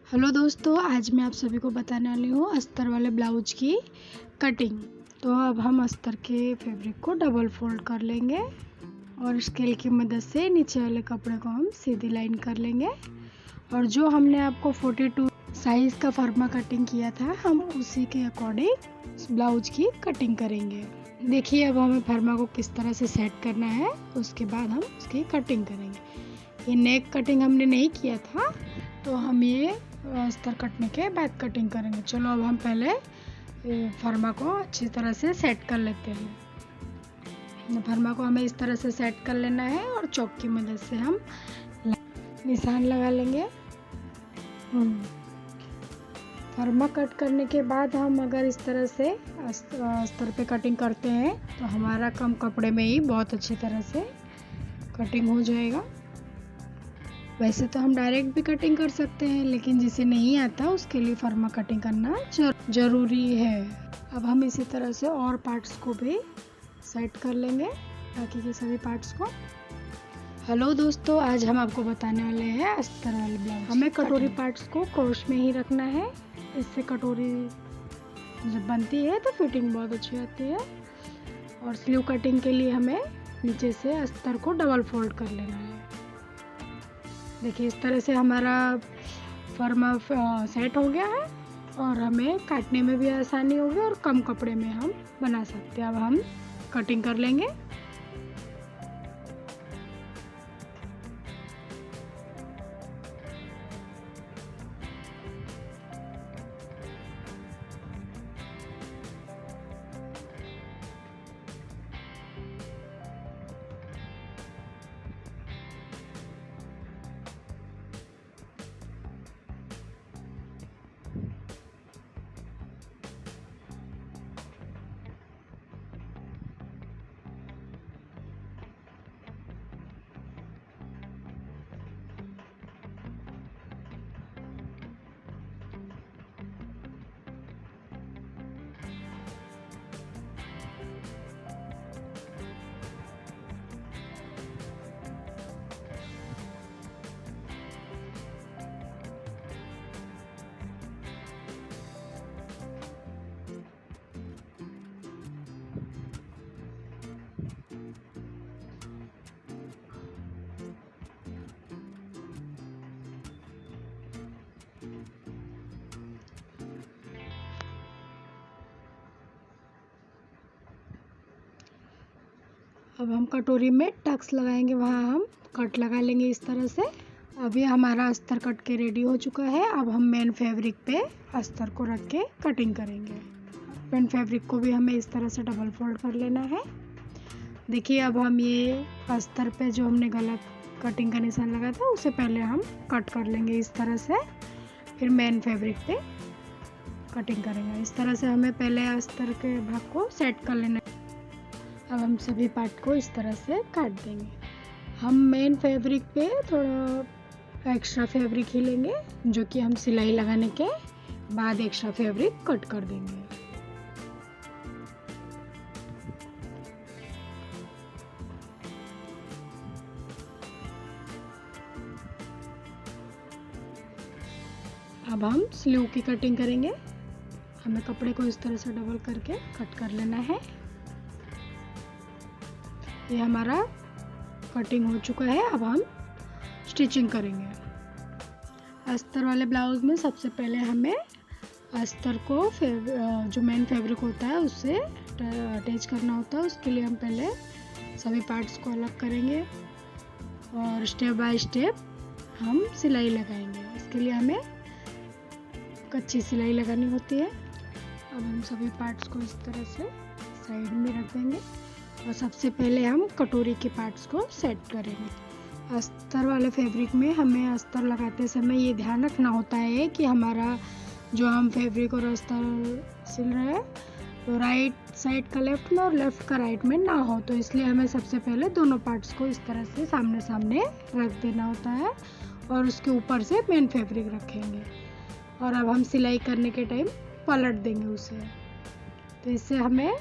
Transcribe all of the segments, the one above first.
Hello दोस्तों, आज मैं आप सभी को बताने वाली हूँ अस्तर वाले ब्लाउज की कटिंग। तो अब हम अस्तर के फैब्रिक को डबल फोल्ड कर लेंगे और स्केल की मदद से नीचे वाले कपड़े को हम सीधी लाइन कर लेंगे। और जो हमने आपको 42 साइज़ का फर्मा कटिंग किया था, हम उसी के अकॉर्डिंग ब्लाउज की कटिंग करेंगे। देखिए अब हमें फर्मा को किस तरह से सेट करना है, उसके बाद हम उसकी कटिंग करेंगे। ये नेक कटिंग हमने नहीं किया था, तो हम ये अस्तर कटने के बाद कटिंग करेंगे। चलो अब हम पहले फर्मा को अच्छी तरह से सेट कर लेते हैं। फर्मा को हमें इस तरह से सेट कर लेना है और चॉक की मदद से हम निशान लगा लेंगे। फर्मा कट करने के बाद हम अगर इस तरह से अस्तर पे कटिंग करते हैं तो हमारा कम कपड़े में ही बहुत अच्छी तरह से कटिंग हो जाएगा। वैसे तो हम डायरेक्ट भी कटिंग कर सकते हैं, लेकिन जिसे नहीं आता उसके लिए फर्मा कटिंग करना ज़रूरी है। अब हम इसी तरह से और पार्ट्स को भी सेट कर लेंगे, बाकी के सभी पार्ट्स को। हेलो दोस्तों, आज हम आपको बताने वाले हैं अस्तर वाले ब्लाउज। हमें कटोरी पार्ट्स को क्रॉस में ही रखना है, इससे कटोरी जब बनती है तो फिटिंग बहुत अच्छी आती है। और स्लीव कटिंग के लिए हमें नीचे से अस्तर को डबल फोल्ड कर लेना है। देखिए इस तरह से हमारा फर्मा सेट हो गया है और हमें काटने में भी आसानी होगी और कम कपड़े में हम बना सकते हैं। अब हम कटिंग कर लेंगे। अब हम कटोरी में टक्स लगाएंगे, वहाँ हम कट लगा लेंगे इस तरह से। अभी हमारा अस्तर कट के रेडी हो चुका है। अब हम मेन फैब्रिक पे अस्तर को रख के कटिंग करेंगे। मेन फैब्रिक को भी हमें इस तरह से डबल फोल्ड कर लेना है। देखिए अब हम ये अस्तर पे जो हमने गलत कटिंग का निशान लगा था उसे पहले हम कट कर लेंगे इस तरह से, फिर मेन फैब्रिक पे कटिंग करेंगे। इस तरह से हमें पहले अस्तर के भाग को सेट कर लेना है। अब हम सभी पार्ट को इस तरह से काट देंगे। हम मेन फैब्रिक पे थोड़ा एक्स्ट्रा फैब्रिक ही लेंगे, जो कि हम सिलाई लगाने के बाद एक्स्ट्रा फैब्रिक कट कर देंगे। अब हम स्लीव की कटिंग करेंगे। हमें कपड़े को इस तरह से डबल करके कट कर लेना है। ये हमारा कटिंग हो चुका है। अब हम स्टिचिंग करेंगे। अस्तर वाले ब्लाउज में सबसे पहले हमें अस्तर को जो मेन फैब्रिक होता है उससे अटैच करना होता है। उसके लिए हम पहले सभी पार्ट्स को अलग करेंगे और स्टेप बाय स्टेप हम सिलाई लगाएंगे। इसके लिए हमें कच्ची सिलाई लगानी होती है। अब हम सभी पार्ट्स को इस तरह से साइड में रख देंगे और सबसे पहले हम कटोरी के पार्ट्स को सेट करेंगे। अस्तर वाले फैब्रिक में हमें अस्तर लगाते समय ये ध्यान रखना होता है कि हमारा जो हम फैब्रिक और अस्तर सिल रहे हैं तो राइट साइड का लेफ्ट में और लेफ्ट का राइट में ना हो, तो इसलिए हमें सबसे पहले दोनों पार्ट्स को इस तरह से सामने सामने रख देना होता है और उसके ऊपर से मेन फैब्रिक रखेंगे। और अब हम सिलाई करने के टाइम पलट देंगे उसे, तो इससे हमें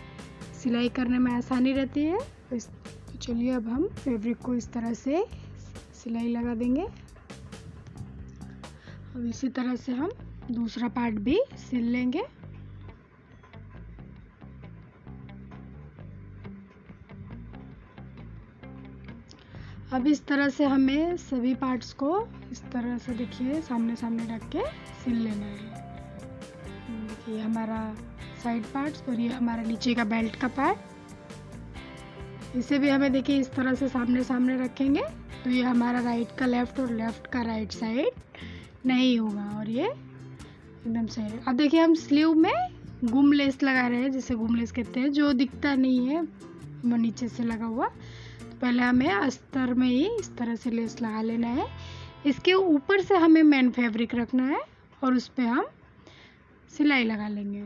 सिलाई करने में आसानी रहती है। तो चलिए अब हम फैब्रिक को इस तरह से सिलाई लगा देंगे। अब इसी तरह से हम दूसरा पार्ट भी सिल लेंगे। अब इस तरह से हमें सभी पार्ट्स को इस तरह से देखिए सामने सामने रख के सिल लेना है। देखिए हमारा साइड पार्ट्स और ये हमारा नीचे का बेल्ट का पार्ट, इसे भी हमें देखिए इस तरह से सामने सामने रखेंगे तो ये हमारा राइट का लेफ्ट और लेफ्ट का राइट साइड नहीं होगा और ये एकदम सही है। अब देखिए हम स्लीव में गुम लेस लगा रहे हैं, जिसे गुम लेस कहते हैं, जो दिखता नहीं है वो नीचे से लगा हुआ। तो पहले हमें अस्तर में ही इस तरह से लेस लगा लेना है। इसके ऊपर से हमें मेन फैब्रिक रखना है और उस पर हम सिलाई लगा लेंगे।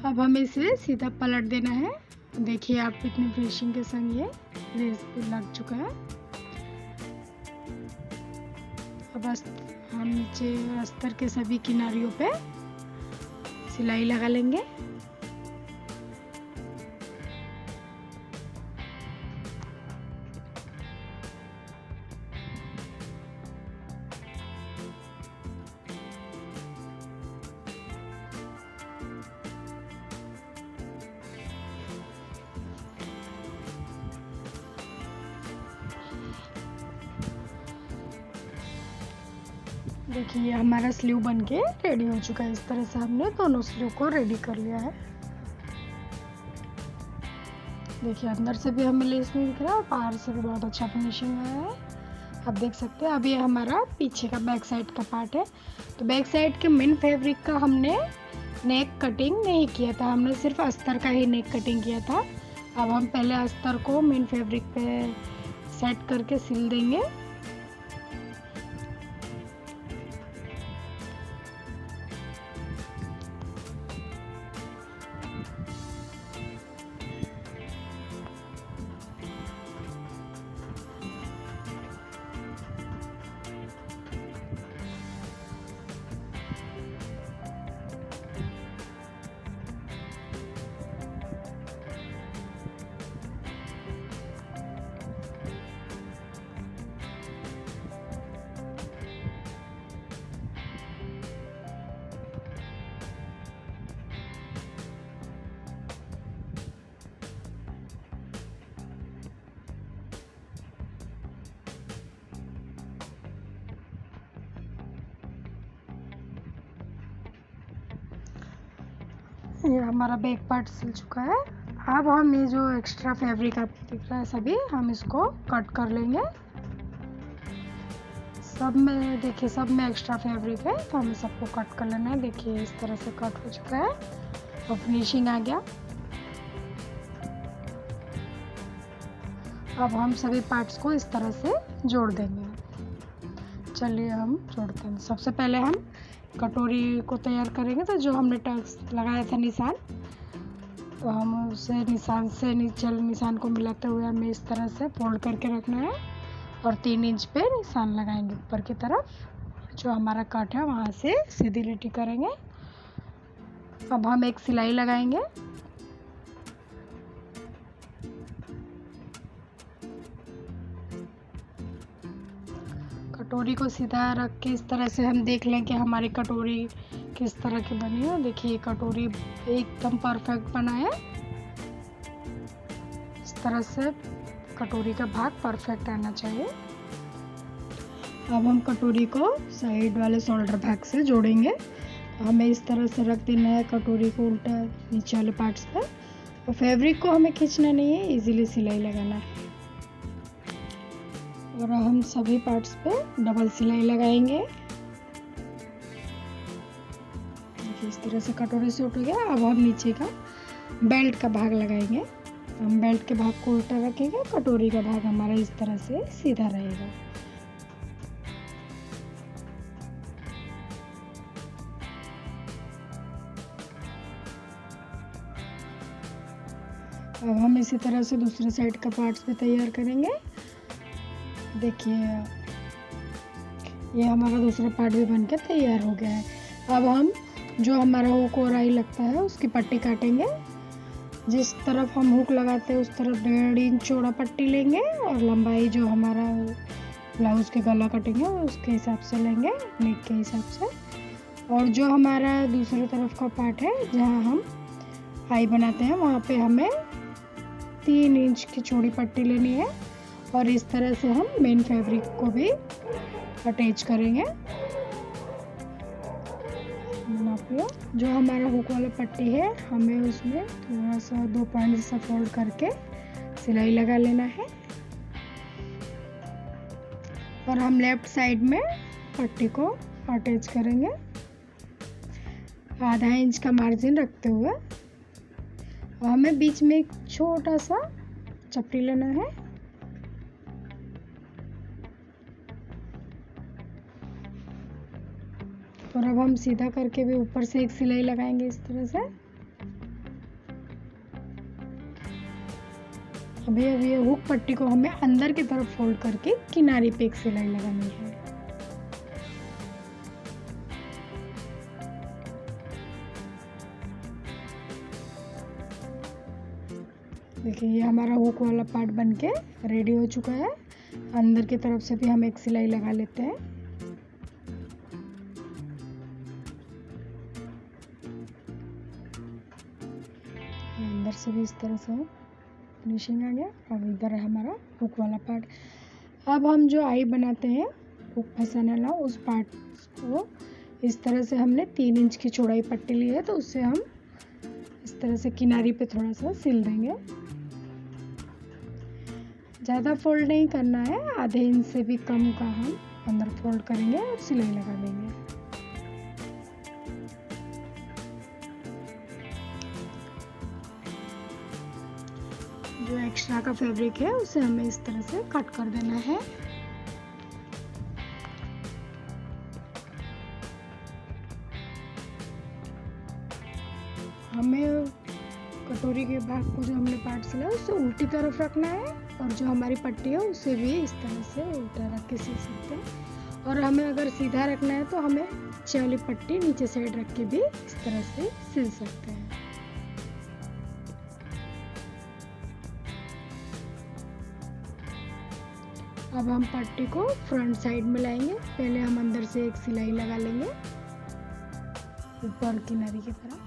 अब हमें इसे सीधा पलट देना है। देखिए आप इतनी फिनिशिंग के संग ये लेस लग चुका है। अब हम नीचे अस्तर के सभी किनारियों पे सिलाई लगा लेंगे। देखिए हमारा स्लीव बनके रेडी हो चुका है। इस तरह से हमने दोनों स्लीव को रेडी कर लिया है। देखिए अंदर से भी हमें लेस नहीं दिख रहा और बाहर से भी बहुत अच्छा फिनिशिंग आया है, आप देख सकते हैं। अब ये हमारा पीछे का बैक साइड का पार्ट है। तो बैक साइड के मेन फैब्रिक का हमने नेक कटिंग नहीं किया था, हमने सिर्फ अस्तर का ही नेक कटिंग किया था। अब हम पहले अस्तर को मेन फैब्रिक पे सेट करके सिल देंगे। ये हमारा बैक पार्ट सिल चुका है। अब हम ये जो एक्स्ट्रा फैब्रिक आपको दिख रहा है सभी हम इसको कट कर लेंगे। सब में देखिए सब में एक्स्ट्रा फैब्रिक है तो हमें सबको कट कर लेना है। देखिए इस तरह से कट हो चुका है और फिनिशिंग आ गया। अब हम सभी पार्ट्स को इस तरह से जोड़ देंगे। चलिए हम जोड़ते हैं। सबसे पहले हम कटोरी को तैयार करेंगे। तो जो हमने टक्स लगाया था निशान, तो हम उसे निशान से नीचे निशान को मिलाते हुए हमें इस तरह से फोल्ड करके रखना है और 3 इंच पे निशान लगाएंगे ऊपर की तरफ। जो हमारा कट है वहाँ से सीधी लिटी करेंगे। अब हम एक सिलाई लगाएंगे। कटोरी को सीधा रख के इस तरह से हम देख लें कि हमारी कटोरी किस तरह की बनी है। देखिए कटोरी एकदम परफेक्ट बना है। इस तरह से कटोरी का भाग परफेक्ट आना चाहिए। अब हम कटोरी को साइड वाले शोल्डर भाग से जोड़ेंगे। हमें इस तरह से रख देना है कटोरी को उल्टा नीचे वाले पार्ट्स पर, और फैब्रिक को हमें खींचना नहीं है, इजीली सिलाई लगाना है। और हम सभी पार्ट्स पे डबल सिलाई लगाएंगे। इस तरह से कटोरी से उठ गया। अब हम नीचे का बेल्ट का भाग लगाएंगे। हम बेल्ट के भाग को उल्टा रखेंगे, कटोरी का भाग हमारा इस तरह से सीधा रहेगा। अब हम इसी तरह से दूसरे साइड का पार्ट्स भी तैयार करेंगे। देखिए ये हमारा दूसरा पार्ट भी बनकर तैयार हो गया है। अब हम जो हमारा हुक और आई लगता है उसकी पट्टी काटेंगे। जिस तरफ हम हुक लगाते हैं उस तरफ 1.5 इंच चौड़ा पट्टी लेंगे और लंबाई जो हमारा ब्लाउज़ के गला कटेंगे उसके हिसाब से लेंगे, नेक के हिसाब से। और जो हमारा दूसरी तरफ का पार्ट है जहाँ हम आई बनाते हैं वहाँ पे हमें 3 इंच की चौड़ी पट्टी लेनी है और इस तरह से हम मेन फैब्रिक को भी अटैच करेंगे। जो हमारा हुक वाला पट्टी है हमें उसमें थोड़ा सा 2 पॉइंट जैसा फोल्ड करके सिलाई लगा लेना है और हम लेफ्ट साइड में पट्टी को अटैच करेंगे आधा इंच का मार्जिन रखते हुए। और हमें बीच में एक छोटा सा चपटी लेना है और अब हम सीधा करके भी ऊपर से एक सिलाई लगाएंगे इस तरह से। अभी ये हुक पट्टी को हमें अंदर की तरफ फोल्ड करके किनारे पे एक सिलाई लगानी है। देखिए ये हमारा हुक वाला पार्ट बनके रेडी हो चुका है। अंदर की तरफ से भी हम एक सिलाई लगा लेते हैं। अंदर से भी इस तरह से फिनिशिंग आ गया और इधर है हमारा हुक वाला पार्ट। अब हम जो आई बनाते हैं हुक फंसाने वाला उस पार्ट को इस तरह से हमने 3 इंच की चौड़ाई पट्टी ली है तो उससे हम इस तरह से किनारी पे थोड़ा सा सिल देंगे। ज़्यादा फोल्ड नहीं करना है, आधे इंच से भी कम का हम अंदर फोल्ड करेंगे और सिलाई लगा देंगे। जो एक्स्ट्रा का फैब्रिक है उसे हमें इस तरह से कट कर देना है। हमें कटोरी के भाग को जो हमने पार्ट सिला उसे उल्टी तरफ रखना है और जो हमारी पट्टी है उसे भी इस तरह से उल्टा रख के सिल सकते हैं। और हमें अगर सीधा रखना है तो हमें नीचे वाली पट्टी नीचे साइड रख के भी इस तरह से सिल सकते हैं। अब हम पट्टी को फ्रंट साइड में लाएंगे। पहले हम अंदर से एक सिलाई लगा लेंगे ऊपर किनारे की तरफ।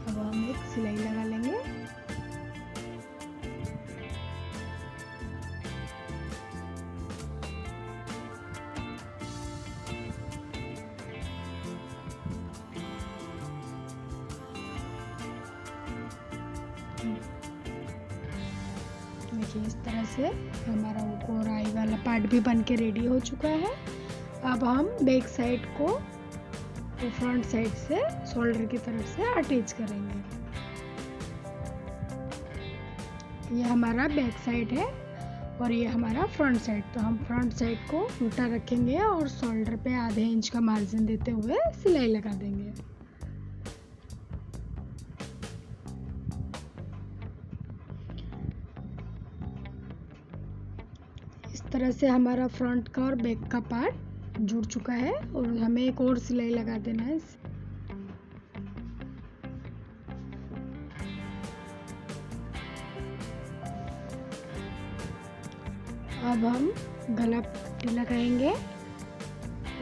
अब हम एक सिलाई लगा लेंगे। देखिए इस तरह से हमारा हुक और आई वाला पार्ट भी बन के रेडी हो चुका है। अब हम बैक साइड को तो फ्रंट साइड से शोल्डर की तरफ से अटैच करेंगे। ये हमारा बैक साइड है और ये हमारा फ्रंट साइड। तो हम फ्रंट साइड को उल्टा रखेंगे और शोल्डर पे आधे इंच का मार्जिन देते हुए सिलाई लगा देंगे। इस तरह से हमारा फ्रंट का और बैक का पार्ट जुड़ चुका है और हमें एक और सिलाई लगा देना है। अब हम गला पट्टी लगाएंगे,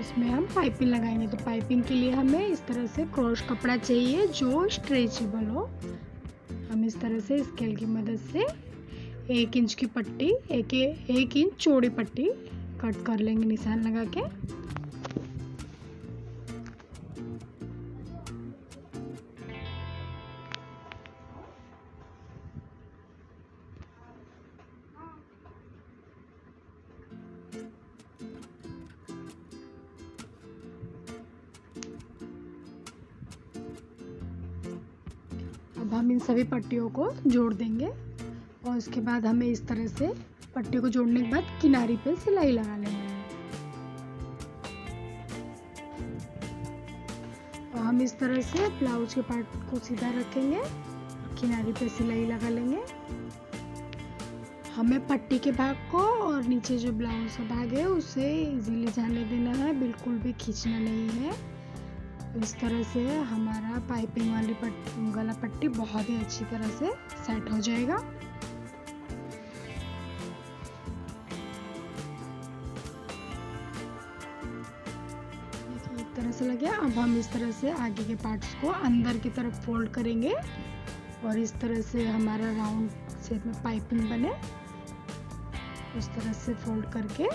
इसमें हम पाइपिंग लगाएंगे। तो पाइपिंग के लिए हमें इस तरह से क्रॉस कपड़ा चाहिए जो स्ट्रेचेबल हो। हम इस तरह से स्केल की मदद से 1 इंच की पट्टी, एक इंच चौड़ी पट्टी कट कर लेंगे निशान लगा के। अब हम इन सभी पट्टियों को जोड़ देंगे और उसके बाद हमें इस तरह से पट्टी को जोड़ने के बाद किनारी पे सिलाई लगा लेंगे। और हम इस तरह से ब्लाउज के पार्ट को सीधा रखेंगे, किनारे पे सिलाई लगा लेंगे। हमें पट्टी के भाग को और नीचे जो ब्लाउज का भाग है उसे इजीली जाने देना है, बिल्कुल भी खींचना नहीं है। इस तरह से हमारा पाइपिंग वाली गला पट्टी बहुत ही अच्छी तरह से सेट हो जाएगा। देखिए, एक तरह से लग गया। अब हम इस तरह से आगे के पार्ट्स को अंदर की तरफ फोल्ड करेंगे और इस तरह से हमारा राउंड शेप में पाइपिंग बने उस तरह से फोल्ड करके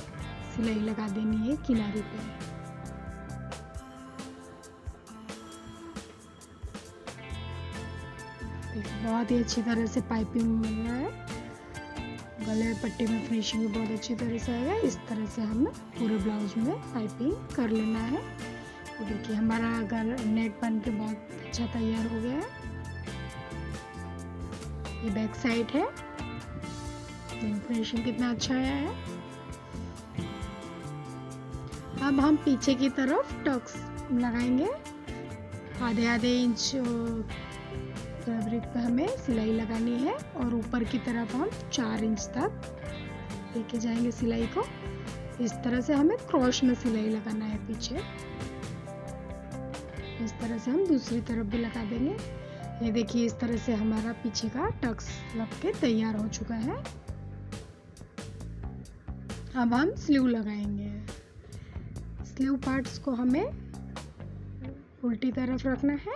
सिलाई लगा देनी है किनारे पे। बहुत ही अच्छी तरह से पाइपिंग मिल रहा है। गले पट्टी में फिनिशिंग भी बहुत अच्छी तरह से आएगा। इस तरह से हमें पूरे ब्लाउज में पाइपिंग कर लेना है। तो देखिए हमारा नेट बन के बहुत अच्छा तैयार हो गया है। ये बैक साइड है, फिनिशिंग कितना अच्छा आया है। अब हम पीछे की तरफ टक्स लगाएंगे। आधे इंच फैब्रिक पे हमें सिलाई लगानी है और ऊपर की तरफ हम 4 इंच तक लेके जाएंगे सिलाई को। इस तरह से हमें क्रॉस में सिलाई लगाना है पीछे। इस तरह से हम दूसरी तरफ भी लगा देंगे। ये देखिए इस तरह से हमारा पीछे का टक्स लग के तैयार हो चुका है। अब हम स्लीव लगाएंगे। स्लीव पार्ट्स को हमें उल्टी तरफ रखना है।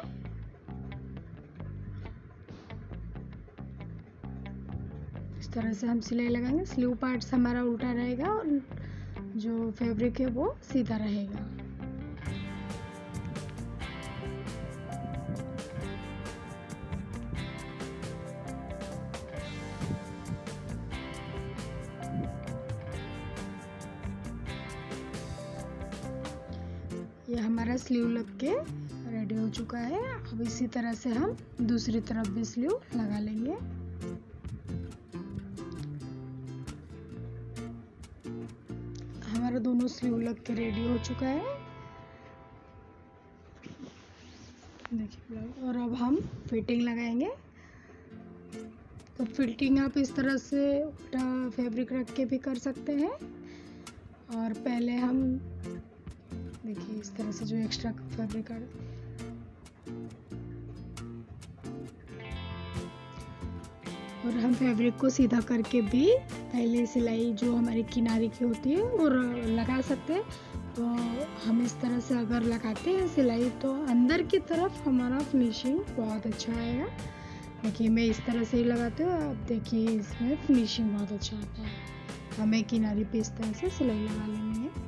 इस तरह से हम सिलाई लगाएंगे। स्लीव पार्ट्स हमारा उल्टा रहेगा और जो फैब्रिक है वो सीधा रहेगा। ये हमारा स्लीव लग के रेडी हो चुका है। अब इसी तरह से हम दूसरी तरफ भी स्लीव लगा लेंगे। हमारा दोनों स्लीव लग के रेडी हो चुका है। देखिए, और अब हम फिटिंग लगाएंगे। तो फिटिंग आप इस तरह से उल्टा फैब्रिक रख के भी कर सकते हैं। और पहले हम देखिए इस तरह से जो एक्स्ट्रा फैब्रिक है और हम फैब्रिक को सीधा करके भी पहले सिलाई जो हमारी किनारे की होती है और लगा सकते हैं। तो हम इस तरह से अगर लगाते हैं सिलाई तो अंदर की तरफ हमारा फिनिशिंग बहुत अच्छा आएगा। देखिए मैं इस तरह से ही लगाती हूँ। आप देखिए इसमें फिनिशिंग बहुत अच्छा आता है। हमें किनारे पे इस तरह से सिलाई लगा लेनी है।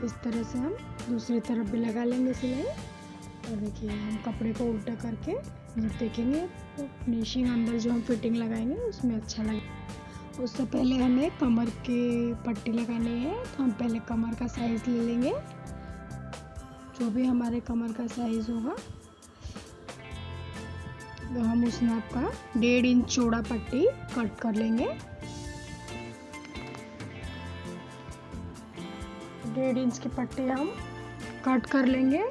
इस तरह से हम दूसरी तरफ भी लगा लेंगे सिलाई। और देखिए हम कपड़े को उल्टा करके देखेंगे तो फिनिशिंग अंदर जो हम फिटिंग लगाएंगे उसमें अच्छा लगे। उससे पहले हमें कमर की पट्टी लगानी है। तो हम पहले कमर का साइज़ ले लेंगे, जो भी हमारे कमर का साइज़ होगा। तो हम उस नाप का 1.5 इंच चौड़ा पट्टी कट कर लेंगे। 1.5 इंच की पट्टी हम कट कर लेंगे।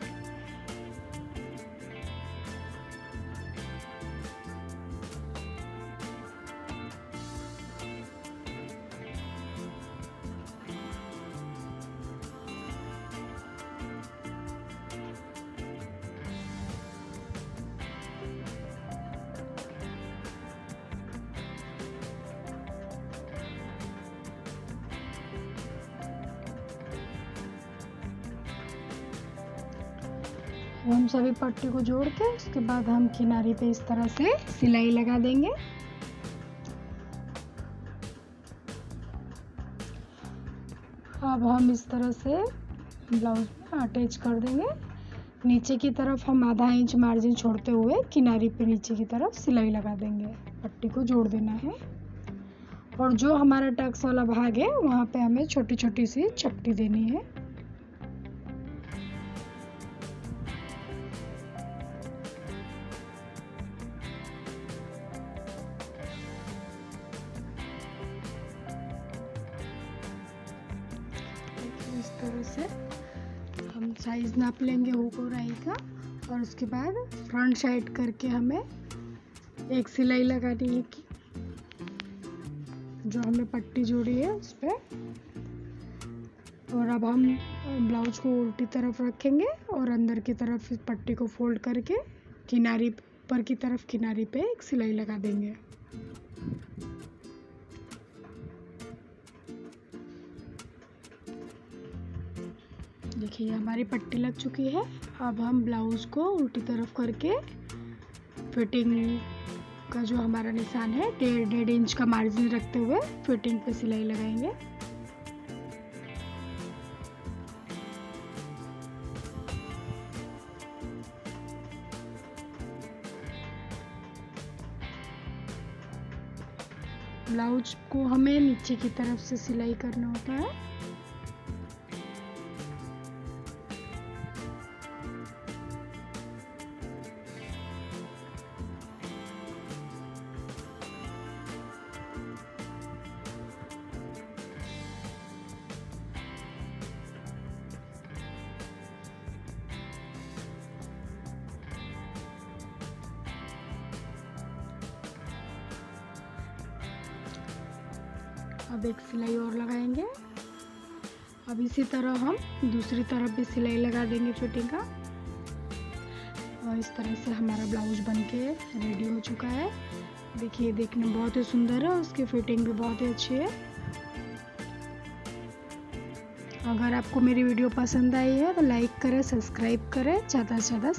हम सभी पट्टी को जोड़ के उसके बाद हम किनारे पे इस तरह से सिलाई लगा देंगे। अब हम इस तरह से ब्लाउज में अटैच कर देंगे। नीचे की तरफ हम आधा इंच मार्जिन छोड़ते हुए किनारे पे नीचे की तरफ सिलाई लगा देंगे। पट्टी को जोड़ देना है और जो हमारा टक्स वाला भाग है वहाँ पे हमें छोटी छोटी सी चपटी देनी है। है। हम साइज़ नाप लेंगे हुक और आई का, और उसके बाद फ्रंट साइड करके हमें एक सिलाई लगानी है कि जो हमने पट्टी जोड़ी है उस पर। और अब हम ब्लाउज को उल्टी तरफ रखेंगे और अंदर की तरफ इस पट्टी को फोल्ड करके किनारी पर की तरफ किनारी पे एक सिलाई लगा देंगे। देखिए हमारी पट्टी लग चुकी है। अब हम ब्लाउज को उल्टी तरफ करके फिटिंग का जो हमारा निशान है 1.5 इंच का मार्जिन रखते हुए फिटिंग पे सिलाई लगाएंगे। ब्लाउज को हमें नीचे की तरफ से सिलाई करना होता है। अब एक सिलाई और लगाएंगे। अब इसी तरह हम दूसरी तरफ भी सिलाई लगा देंगे फिटिंग का। और इस तरह से हमारा ब्लाउज बनके रेडी हो चुका है। देखिए देखने में बहुत ही सुंदर है, उसकी फिटिंग भी बहुत ही अच्छी है। अगर आपको मेरी वीडियो पसंद आई है तो लाइक करें, सब्सक्राइब करें, ज़्यादा से ज़्यादा